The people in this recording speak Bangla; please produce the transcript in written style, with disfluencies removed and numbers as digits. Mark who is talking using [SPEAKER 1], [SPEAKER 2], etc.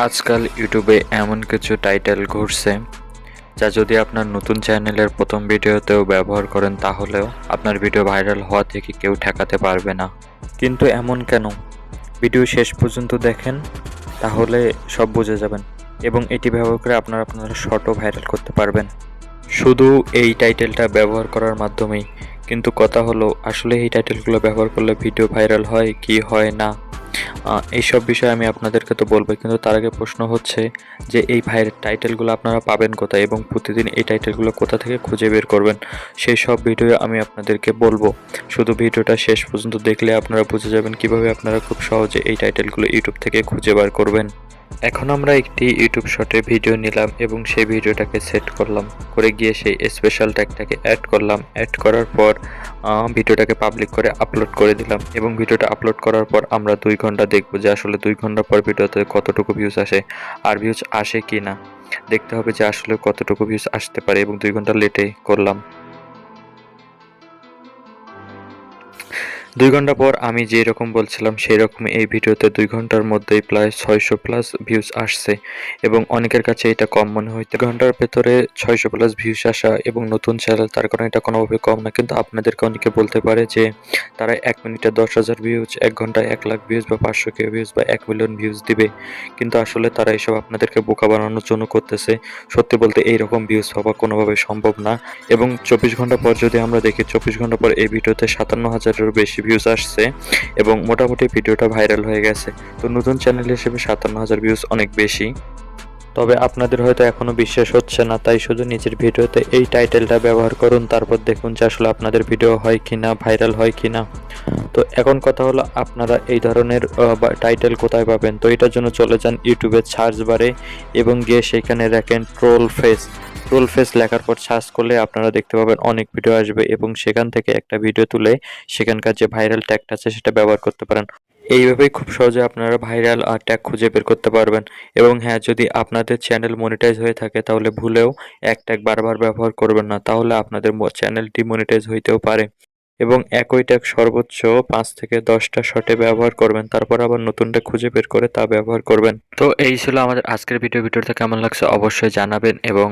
[SPEAKER 1] আজকাল ইউটিউবে এমন কিছু টাইটেল ঘুরছে যা যদি আপনার নতুন চ্যানেলের প্রথম ভিডিওতেও ব্যবহার করেন তাহলেও আপনার ভিডিও ভাইরাল হওয়া থেকে কেউ ঠেকাতে পারবে না। কিন্তু এমন কেন? ভিডিও শেষ পর্যন্ত দেখেন, তাহলে সব বুঝে যাবেন এবং এটি ব্যবহার করে আপনার শর্টও ভাইরাল করতে পারবেন শুধু এই টাইটেলটা ব্যবহার করার মাধ্যমেই। কিন্তু কথা হলো, আসলে এই টাইটেলগুলো ব্যবহার করলে ভিডিও ভাইরাল হয় কি হয় না, এইসব বিষয়ে আমি আপনাদেরকে তো বলবো, কিন্তু তার আগে প্রশ্ন হচ্ছে যে এই টাইটেলগুলো আপনারা পাবেন কোথায় এবং প্রতিদিন এই টাইটেলগুলো কোথা থেকে খুঁজে বের করবেন, সেই সব ভিডিও আমি আপনাদেরকে বলবো। শুধু ভিডিওটা শেষ পর্যন্ত দেখলে আপনারা বুঝে যাবেন কিভাবে আপনারা খুব সহজে এই টাইটেলগুলো ইউটিউব থেকে খুঁজে বার করবেন। এখন আমরা একটি ইউটিউব শর্টে ভিডিও নিলাম এবং সেই ভিডিওটাকে সেট করলাম, করে গিয়ে সেই স্পেশাল ট্যাগটাকে অ্যাড করলাম। অ্যাড করার পর ভিডিওটাকে পাবলিক করে আপলোড করে দিলাম এবং ভিডিওটা আপলোড করার পর আমরা 2 ঘন্টা দেখবো যে আসলে 2 ঘন্টা পর ভিডিওতে কতটুকু ভিউজ আসে, আর ভিউজ আসে কি না দেখতে হবে যে আসলে কতটুকু ভিউজ আসতে পারে, এবং 2 ঘন্টা লেটে করলাম। 2 ঘন্টা পর আমি যেরকম বলছিলাম সেই রকম এই ভিডিওতে 2 ঘন্টার মধ্যেই প্রায় 600+ ভিউজ আসছে এবং অনেকের কাছে এটা কম মনে হয়। 2 ঘন্টার ভেতরে 600+ ভিউজ আসা এবং নতুন চ্যানেল, তার কারণে এটা কোনোভাবে কম না। কিন্তু আপনাদেরকে অনেকে বলতে পারে যে তারা 1 মিনিটে 10,000 ভিউজ, 1 ঘন্টায় 1 লাখ ভিউজ বা 500K ভিউজ বা 1 মিলিয়ন ভিউজ দিবে, কিন্তু আসলে তারা এসব আপনাদেরকে বোকা বানানোর জন্য করতেছে। সত্যি বলতে এইরকম ভিউজ পাওয়া কোনোভাবে সম্ভব না। এবং 24 ঘন্টা পর যদি আমরা দেখি, 24 ঘন্টা পর এই ভিডিওতে 57,000-এরও বেশি ভিউজ আসছে এবং মোটামুটি ভিডিওটা ভাইরাল হয়ে গেছে। তো নতুন চ্যানেল হিসেবে 57,000 ভিউজ অনেক বেশি। তবে আপনাদের হয়তো এখনো বিশ্বাস হচ্ছে না, তাই শুধু নিজের ভিডিওতে এই টাইটেলটা ব্যবহার করুন, তারপর দেখুন যে আসলে আপনাদের ভিডিও হয় কিনা, ভাইরাল হয় কিনা। তো এখন কথা হলো, আপনারা এই ধরনের টাইটেল কোথায় পাবেন? তো এটার জন্য চলে যান ইউটিউবের সার্চ বারে এবং গিয়ে সেখানে দেখেন ট্রোল ফেস। ট্রোল ফেস লেখার পর সার্চ করলে আপনারা দেখতে পাবেন অনেক ভিডিও আসবে এবং সেখান থেকে একটা ভিডিও তুলে সেখানকার যে ভাইরাল ট্যাগটা আছে সেটা ব্যবহার করতে পারেন। এইভাবেই খুব সহজে আপনারা ভাইরাল আর ট্যাগ খুঁজে বের করতে পারবেন। এবং হ্যাঁ, যদি আপনাদের চ্যানেল মনিটাইজ হয়ে থাকে তাহলে ভুলেও এক ট্যাগ বারবার ব্যবহার করবেন না, তাহলে আপনাদের চ্যানেল ডিমনিটাইজ হইতেও পারে। এবং একই ট্যাগ সর্বোচ্চ 5 থেকে 10টা শটে ব্যবহার করবেন, তারপর আবার নতুনটা খুঁজে বের করে তা ব্যবহার করবেন। তো এই ছিল আমাদের আজকের ভিডিওটা কেমন লাগছে অবশ্যই জানাবেন এবং